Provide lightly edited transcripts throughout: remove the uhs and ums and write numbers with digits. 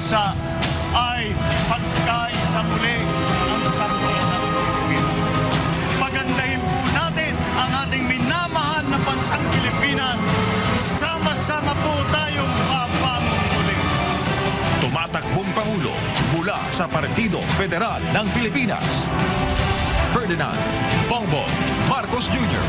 bansa ay pagkaisa muli ang sangguniang Pilipino. Pagandahin po natin ang ating minamahal na bansang Pilipinas. Sama-sama po tayong papamumuling. Tumatakbong Pangulo mula sa Partido Federal ng Pilipinas, Ferdinand Bongbong Marcos Jr.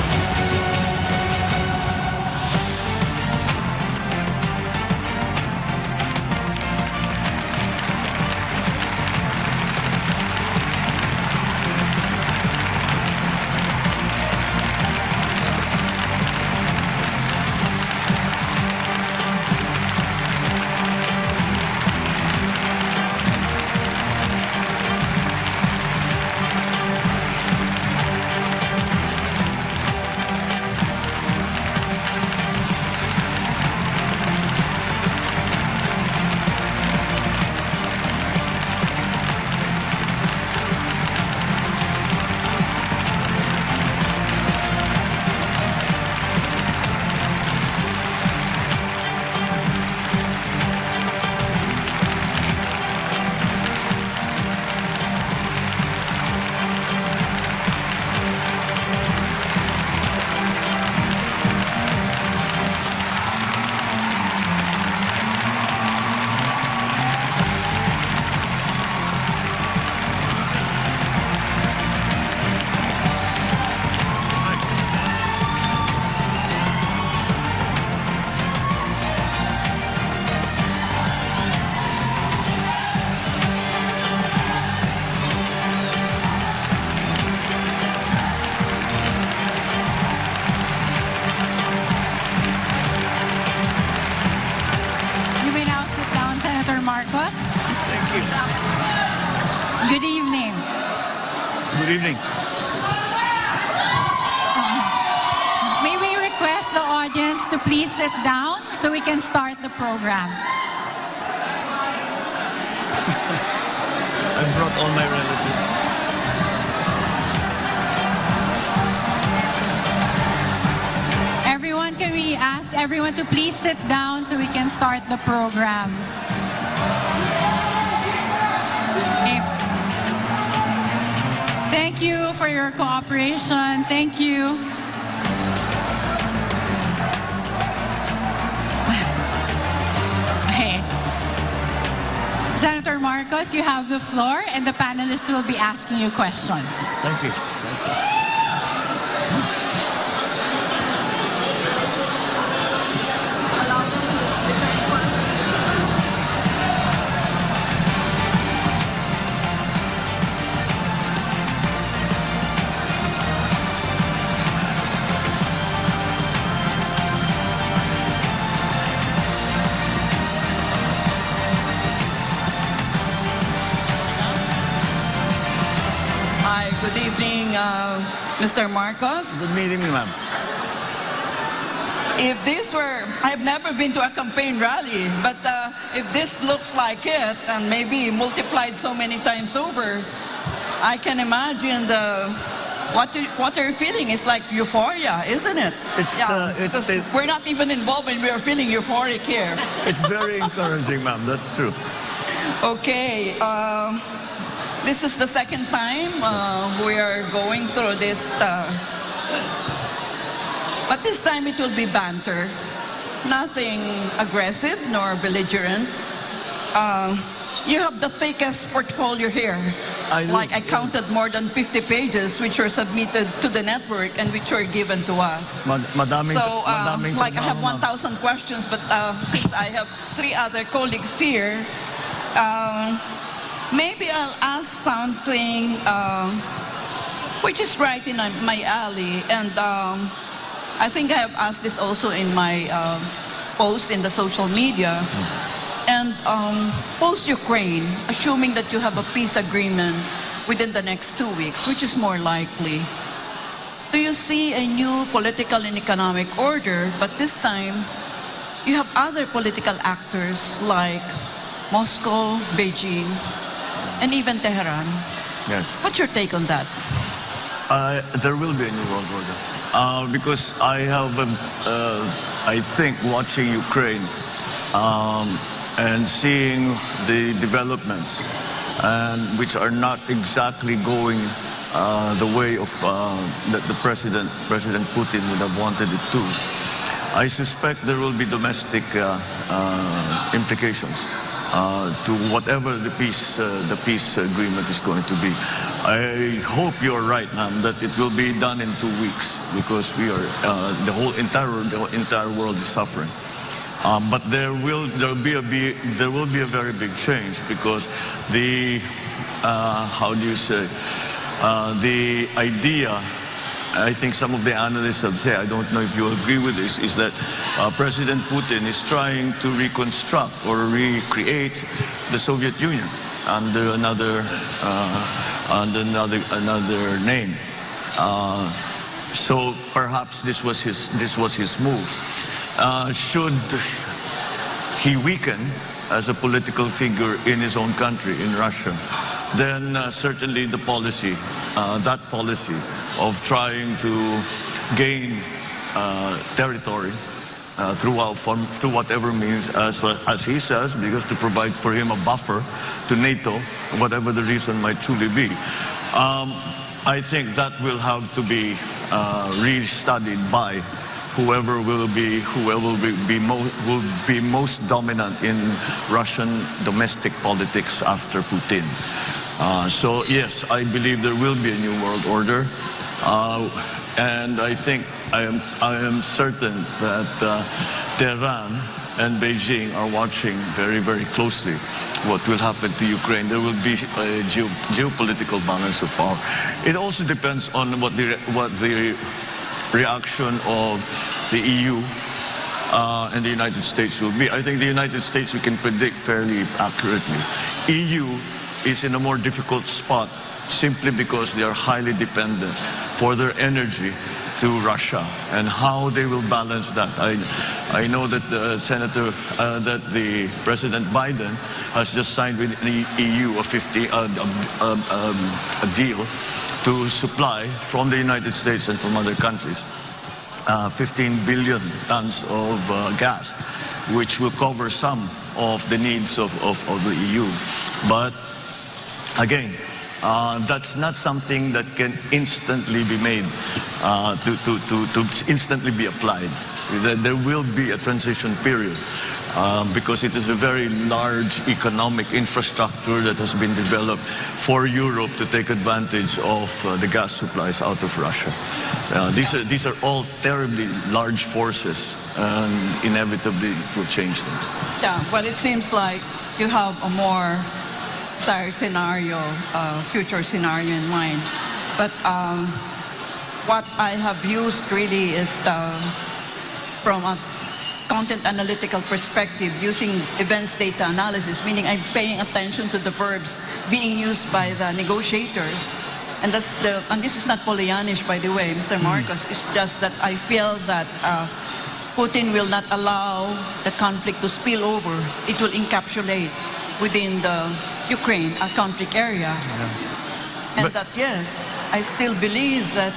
Marcos. Thank you. Good evening. Good evening. May we request the audience to please sit down so we can start the program. I brought all my relatives. Everyone, can we ask everyone to please sit down so we can start the program? Okay. Thank you for your cooperation. Thank you. Okay. Senator Marcos, you have the floor, and the panelists will be asking you questions. Thank you. Thank you. Hi, good evening, Mr. Marcos. Good meeting you, ma'am. If this were, I've never been to a campaign rally, but if this looks like it, and maybe multiplied so many times over, I can imagine what you're feeling is like euphoria, isn't it? It's, because we're not even involved and we're feeling euphoric here. It's very encouraging, ma'am. That's true. Okay, this is the second time we are going through this, but this time it will be banter. Nothing aggressive nor belligerent. You have the thickest portfolio here. I counted more than 50 pages which were submitted to the network and which were given to us. Madaming, So, madaming like I have trabaho, ma'am. 1,000 questions, but since I have 3 other colleagues here, maybe I'll ask something which is right in my alley, and I think I have asked this also in my post in the social media. And post-Ukraine, assuming that you have a peace agreement within the next 2 weeks, which is more likely, do you see a new political and economic order, but this time you have other political actors like Moscow, Beijing, and even Tehran? Yes. What's your take on that? There will be a new world order. Because I have, I think, watching Ukraine, and seeing the developments, and which are not exactly going the way of that the President Putin would have wanted it to, I suspect there will be domestic implications to whatever the peace agreement is going to be. I hope you're right, ma'am, that it will be done in 2 weeks, because we are the entire world is suffering. But there will be a very big change, because the how do you say, the idea, I think some of the analysts have said, I don't know if you agree with this, is that President Putin is trying to reconstruct or recreate the Soviet Union under another name. So perhaps this was his move. Should he weaken as a political figure in his own country, in Russia, then certainly the policy, that policy of trying to gain territory through whatever means, as he says, because to provide for him a buffer to NATO, whatever the reason might truly be. I think that will have to be re-studied by whoever will be most dominant in Russian domestic politics after Putin. So yes, I believe there will be a new world order, and I think I am certain that Tehran and Beijing are watching very, very closely what will happen to Ukraine. There will be a geopolitical balance of power. It also depends on what the reaction of the EU and the United States will be. I think the United States we can predict fairly accurately. EU is in a more difficult spot simply because they are highly dependent for their energy to Russia, and how they will balance that. I know that the President Biden has just signed with the EU a deal to supply from the United States and from other countries 15 billion tons of gas, which will cover some of the needs of the EU. But again, that's not something that can instantly be made, to instantly be applied. There will be a transition period because it is a very large economic infrastructure that has been developed for Europe to take advantage of the gas supplies out of Russia. These are all terribly large forces, and inevitably will change things. Yeah, well, it seems like you have a more dire scenario, future scenario in mind. But what I have used really is from a content analytical perspective, using events data analysis, meaning I'm paying attention to the verbs being used by the negotiators. And this is not Pollyannish, by the way, Mr. Marcos. It's just that I feel that Putin will not allow the conflict to spill over. It will encapsulate within the Ukraine, a conflict area. Yeah. And but that, yes, I still believe that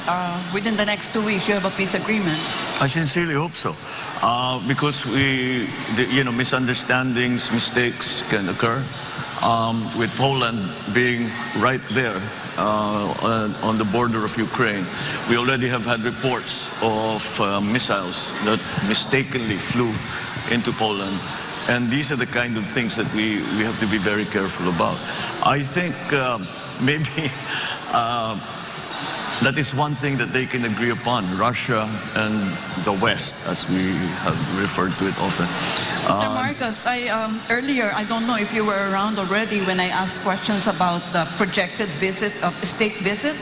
within the next 2 weeks you have a peace agreement. I sincerely hope so. Because misunderstandings, mistakes can occur. With Poland being right there on the border of Ukraine, we already have had reports of missiles that mistakenly flew into Poland. And these are the kind of things that we have to be very careful about. I think maybe that is one thing that they can agree upon, Russia and the West, as we have referred to it often. Mr. Marcos, earlier, I don't know if you were around already when I asked questions about the projected state visit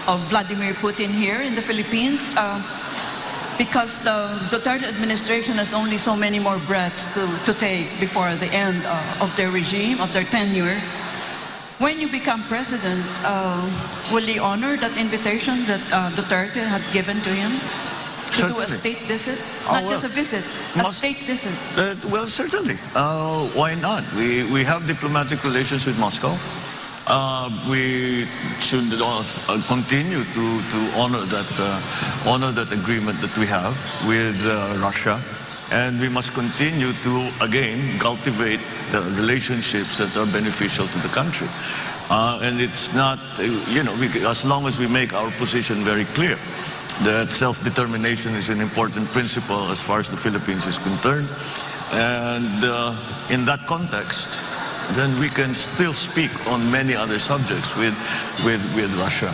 of Vladimir Putin here in the Philippines. Because the Duterte administration has only so many more breaths to take before the end of their regime, of their tenure. When you become president, will he honor that invitation that Duterte had given to him to do a state visit? Not just a visit, a state visit. Well, certainly. Why not? We have diplomatic relations with Moscow. We should continue to honor that agreement that we have with Russia. And we must continue to, again, cultivate the relationships that are beneficial to the country. And it's not, as long as we make our position very clear that self-determination is an important principle as far as the Philippines is concerned. And in that context, then we can still speak on many other subjects with Russia.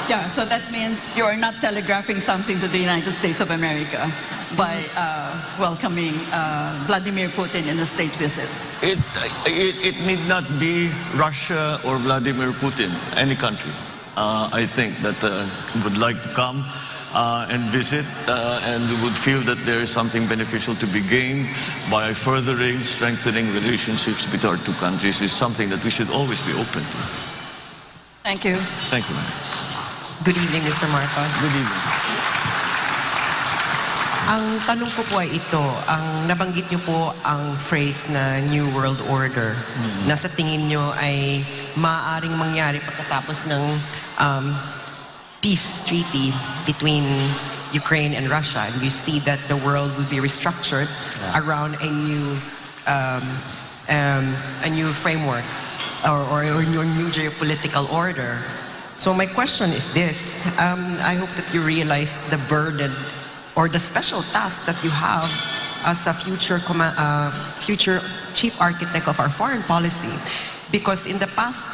Yeah, so that means you are not telegraphing something to the United States of America by welcoming Vladimir Putin in a state visit. It need not be Russia or Vladimir Putin, any country. I think that would like to come and visit and would feel that there is something beneficial to be gained by furthering, strengthening relationships between our two countries is something that we should always be open to. Thank you. Thank you, ma'am. Good evening, Mr. Marcos. Good evening. Ang tanong ko po ay ito, ang nabanggit niyo po ang phrase na New World Order na sa tingin niyo ay maaaring mangyari pagkatapos ng peace treaty between Ukraine and Russia. And you see that the world will be restructured around a new framework or a new geopolitical order. So my question is this, I hope that you realize the burden or the special task that you have as a future chief architect of our foreign policy. Because in the past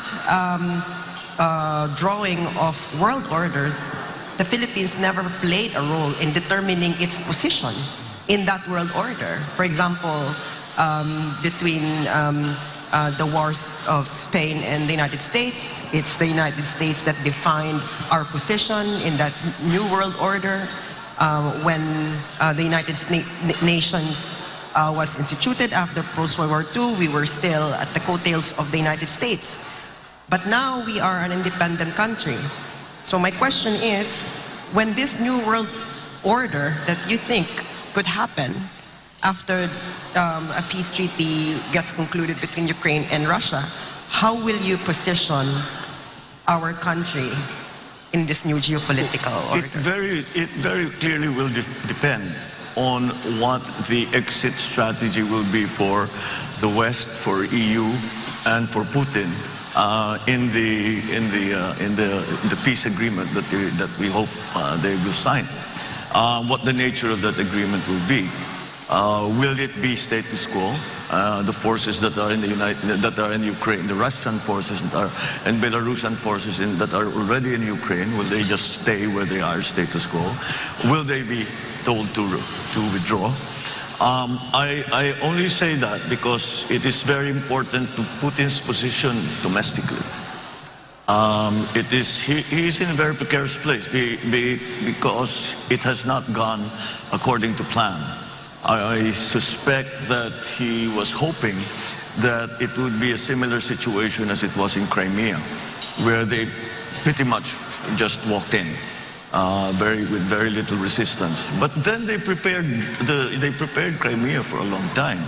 drawing of world orders, the Philippines never played a role in determining its position in that world order. For example, between the wars of Spain and the United States. It's the United States that defined our position in that new world order. When the United Nations was instituted after post-World War II, we were still at the coattails of the United States. But now we are an independent country. So my question is, when this new world order that you think could happen after a peace treaty gets concluded between Ukraine and Russia, how will you position our country in this new geopolitical order? It very clearly will depend on what the exit strategy will be for the West, for EU, and for Putin in the peace agreement that we hope they will sign. What the nature of that agreement will be. Will it be status quo? The forces that are in Ukraine, the Russian forces that are, and Belarusian forces that are already in Ukraine, will they just stay where they are, status quo? Will they be told to withdraw? I only say that because it is very important to Putin's position domestically. He is in a very precarious place because it has not gone according to plan. I suspect that he was hoping that it would be a similar situation as it was in Crimea, where they pretty much just walked in with very little resistance. But then they prepared Crimea for a long time.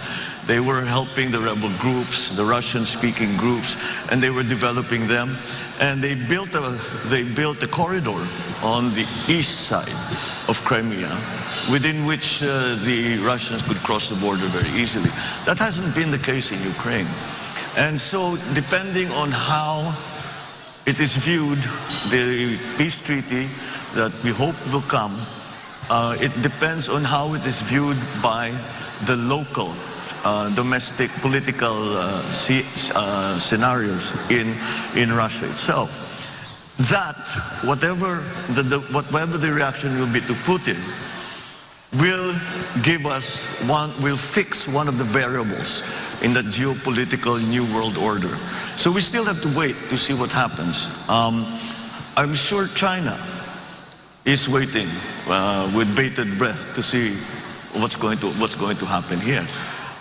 They were helping the rebel groups, the Russian-speaking groups, and they were developing them. And they built a corridor on the east side of Crimea, within which the Russians could cross the border very easily. That hasn't been the case in Ukraine. And so, depending on how it is viewed, the peace treaty that we hope will come, it depends on how it is viewed by the local domestic political scenarios in Russia itself. That, whatever the reaction will be to Putin, will fix one of the variables in the geopolitical new world order. So we still have to wait to see what happens. I'm sure China is waiting with bated breath to see what's going to happen here.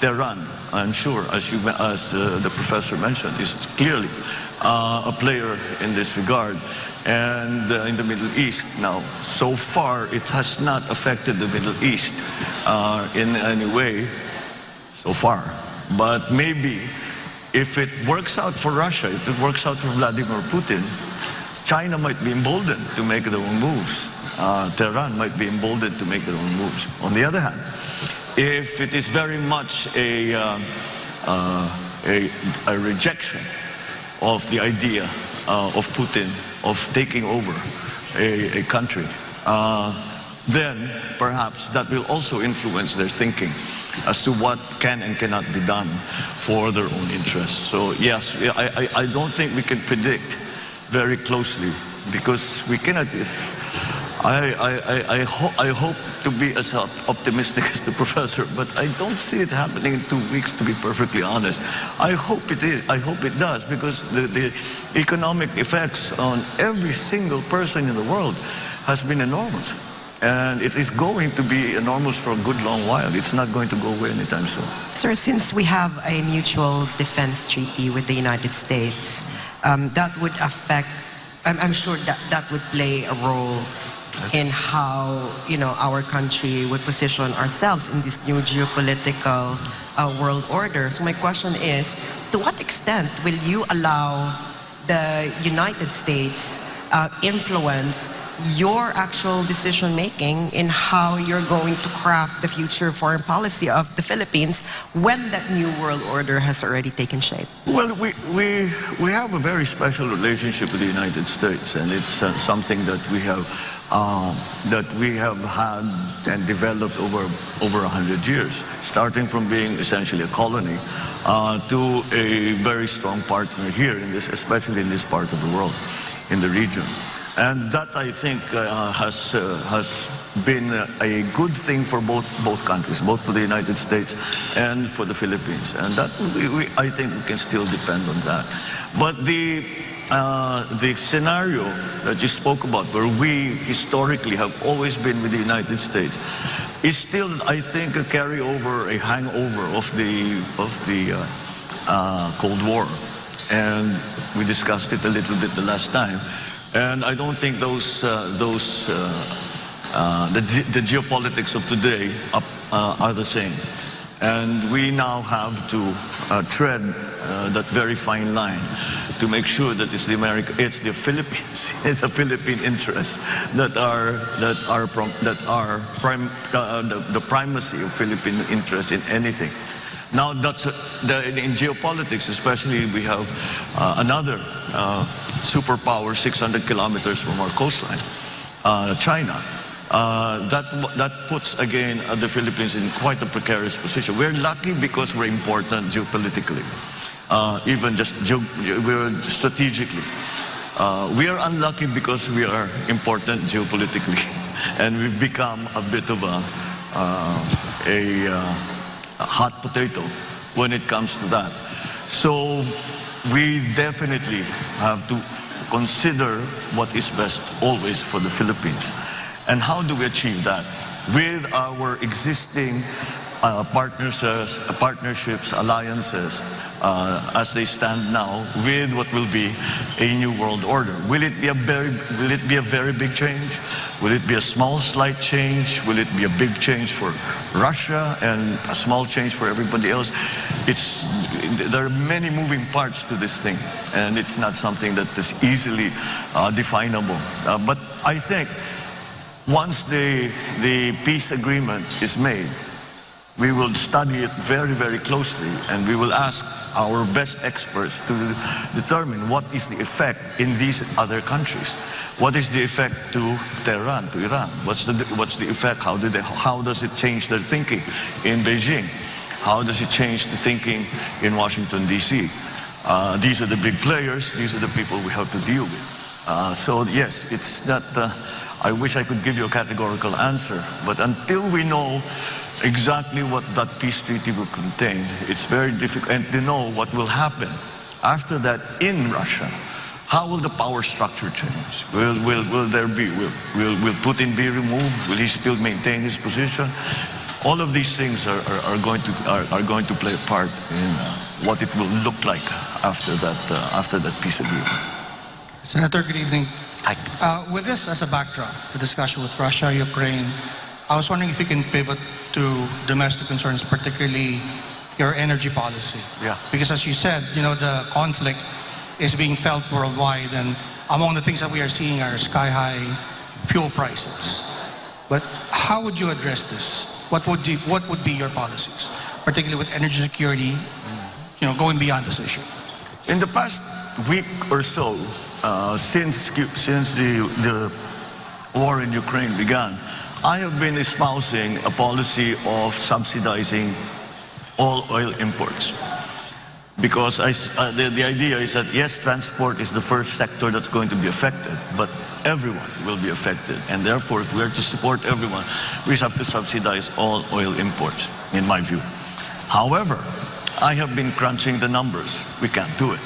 Tehran, I'm sure, as the professor mentioned, is clearly a player in this regard. And in the Middle East now, so far it has not affected the Middle East in any way so far. But maybe if it works out for Russia, if it works out for Vladimir Putin, China might be emboldened to make their own moves. Tehran might be emboldened to make their own moves. On the other hand, if it is very much a rejection of the idea of Putin of taking over a country, then perhaps that will also influence their thinking as to what can and cannot be done for their own interests. So yes, I don't think we can predict very closely, because we cannot. I hope to be as optimistic as the professor, but I don't see it happening in 2 weeks, to be perfectly honest. I hope it is. I hope it does, because the economic effects on every single person in the world has been enormous. And it is going to be enormous for a good long while. It's not going to go away anytime soon. Sir, since we have a mutual defense treaty with the United States, that would affect, I'm sure that would play a role in how, our country would position ourselves in this new geopolitical world order. So my question is, to what extent will you allow the United States influence your actual decision-making in how you're going to craft the future foreign policy of the Philippines when that new world order has already taken shape? Well, we have a very special relationship with the United States, and it's something that we have had and developed over 100 years, starting from being essentially a colony to a very strong partner here in this, especially in this part of the world, in the region. And that, I think, has been a good thing for both countries, both for the United States and for the Philippines. And that I think we can still depend on that. But the scenario that you spoke about, where we historically have always been with the United States, is still, I think, a carryover, a hangover of the Cold War. And we discussed it a little bit the last time. And I don't think the geopolitics of today are the same. And we now have to tread that very fine line to make sure that it's the Philippines, it's the Philippine interests that are the primacy of Philippine interests in anything. Now, in geopolitics, especially, we have another superpower 600 kilometers from our coastline, China. That puts, again, the Philippines in quite a precarious position. We're lucky because we're important geopolitically, even just we're strategically. We are unlucky because we are important geopolitically, and we've become a bit of a hot potato when it comes to that. So we definitely have to consider what is best always for the Philippines. And how do we achieve that? With our existing partnerships, alliances, as they stand now, with what will be a new world order. Will it be a very big change? Will it be a small, slight change? Will it be a big change for Russia and a small change for everybody else? There are many moving parts to this thing, and it's not something that is easily definable. But I think once the peace agreement is made, we will study it very, very closely, and we will ask our best experts to determine what is the effect in these other countries. What is the effect to Tehran, to Iran? What's the effect? How does it change their thinking in Beijing? How does it change the thinking in Washington, D.C.? These are the big players. These are the people we have to deal with. So yes, it's not, I wish I could give you a categorical answer, but until we know exactly what that peace treaty will contain, it's very difficult, and to know what will happen after that in Russia. How will the power structure change? Will Putin be removed? Will he still maintain his position? All of these things are going to play a part in what it will look like after that peace agreement. Senator, good evening. With this as a backdrop, the discussion with Russia, Ukraine, I was wondering if you can pivot to domestic concerns, particularly your energy policy. Yeah. Because as you said, the conflict is being felt worldwide, and among the things that we are seeing are sky-high fuel prices. But how would you address this? what would be your policies, particularly with energy security, going beyond this issue? In the past week or so, since the war in Ukraine began, I have been espousing a policy of subsidizing all oil imports. Because the idea is that, yes, transport is the first sector that's going to be affected, but everyone will be affected. And therefore, if we are to support everyone, we have to subsidize all oil imports, in my view. However, I have been crunching the numbers. We can't do it.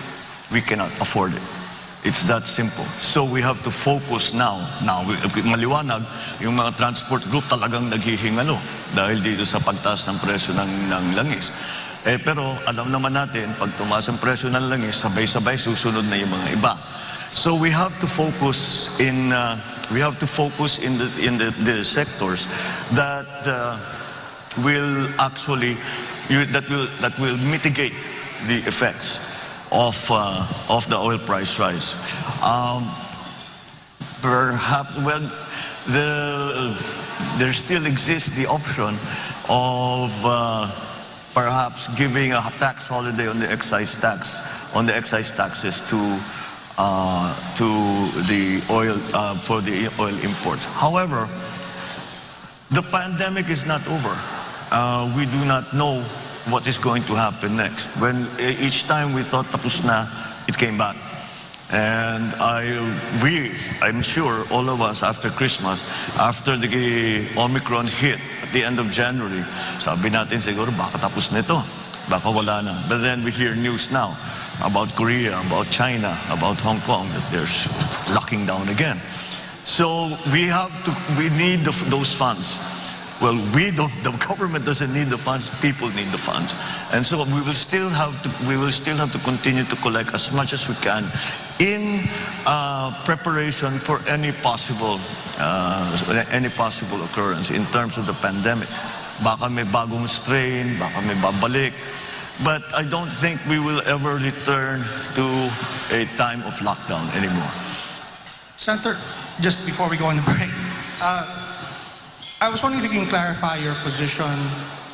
We cannot afford it. It's that simple. So we have to focus now. Maliwanag, yung mga transport group talagang naghihingalo dahil dito sa pagtaas ng presyo ng langis. Pero alam naman natin, pag tumaas ang presyo ng langis, sabay-sabay susunod na yung mga iba. So we have to focus in the sectors that will actually that will mitigate the effects of the oil price rise. Perhaps, well, there still exists the option of perhaps giving a tax holiday on the excise taxes to the oil for the oil imports. However, the pandemic is not over. We do not know what is going to happen next. When each time we thought tapos na, it came back. And I'm sure all of us after Christmas, after the Omicron hit at the end of January, sabi natin siguro baka tapos nito, baka wala na. But then we hear news now about Korea, about China, about Hong Kong, that they're locking down again. So we need those funds. Well, the government doesn't need the funds, people need the funds. And so we will still have to continue to collect as much as we can in preparation for any possible occurrence in terms of the pandemic. Baka may bagong strain, baka may babalik. But I don't think we will ever return to a time of lockdown anymore. Senator, just before we go on the break, I was wondering if you can clarify your position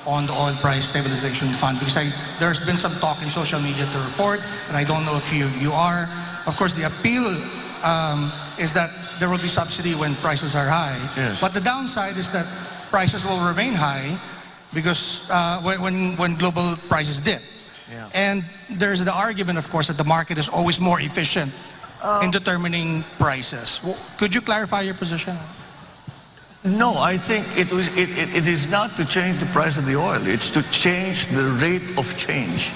on the oil price stabilization fund, because there's been some talk in social media to report, and I don't know if you are. Of course, the appeal is that there will be subsidy when prices are high. Yes. But the downside is that prices will remain high because when global prices dip. Yeah. And there's the argument, of course, that the market is always more efficient in determining prices. Could you clarify your position? No, I think it is not to change the price of the oil. It's to change the rate of change.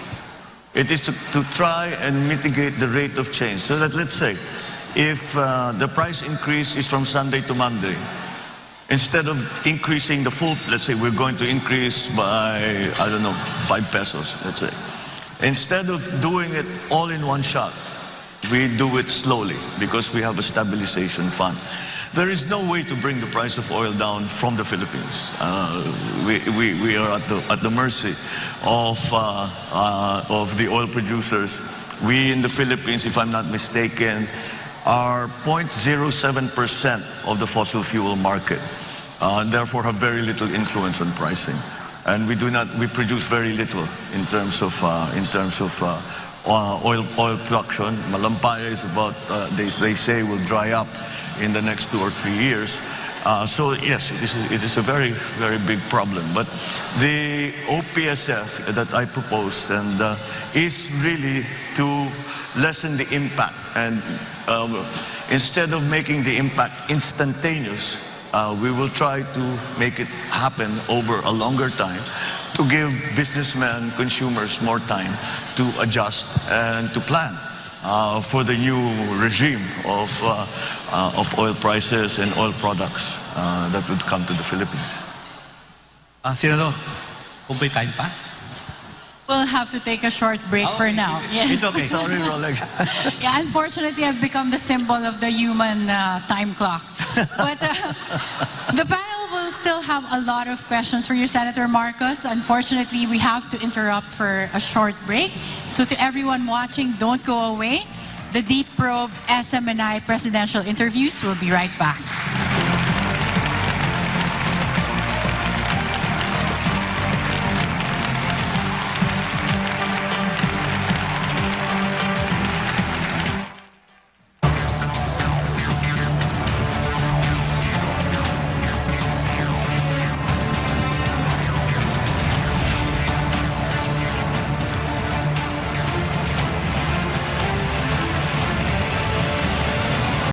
It is to try and mitigate the rate of change. So that, let's say, if the price increase is from Sunday to Monday, instead of increasing the full, let's say we're going to increase by, I don't know, 5 pesos, let's say. Instead of doing it all in one shot, we do it slowly because we have a stabilization fund. There is no way to bring the price of oil down from the Philippines. We are at the mercy of the oil producers. We in the Philippines, if I'm not mistaken, are 0.07% of the fossil fuel market, and therefore have very little influence on pricing. And we produce very little in terms of oil production. Malampaya is about, they say will dry up in the next 2 or 3 years. So yes, it is a very, very big problem. But the OPSF that I proposed is really to lessen the impact. And instead of making the impact instantaneous, we will try to make it happen over a longer time to give businessmen, consumers more time to adjust and to plan for the new regime of oil prices and oil products that would come to the Philippines. Senador, kung may time pa? We'll have to take a short break for now. Yes. It's okay. Sorry, Rolex. Yeah, unfortunately, I've become the symbol of the human time clock. But the panel will still have a lot of questions for you, Senator Marcos. Unfortunately, we have to interrupt for a short break. So to everyone watching, don't go away. The Deep Probe SMNI presidential interviews will be right back.